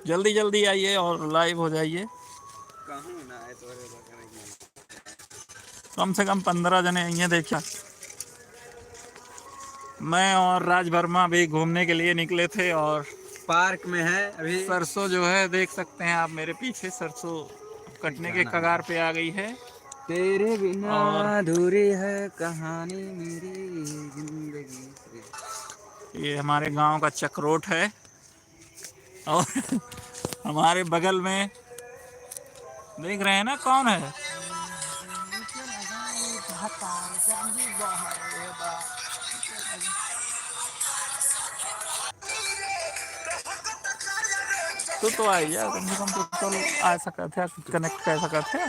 जल्दी जल्दी आइए और लाइव हो जाइए। कहूँ ना है तो कम से कम 15 जने आइए। देखिए मैं और राज वर्मा भी घूमने के लिए निकले थे और पार्क में है अभी। सरसों जो है देख सकते हैं आप मेरे पीछे, सरसों कटने के कगार पे आ गई है। तेरे बिना और अधूरी है कहानी मेरी जिंदगी से। ये हमारे गांव का चक्रोट है और हमारे बगल में देख रहे हैं ना कौन है। तो आ जा कम से कम तो आ सका थे, कनेक्ट कर सका थे।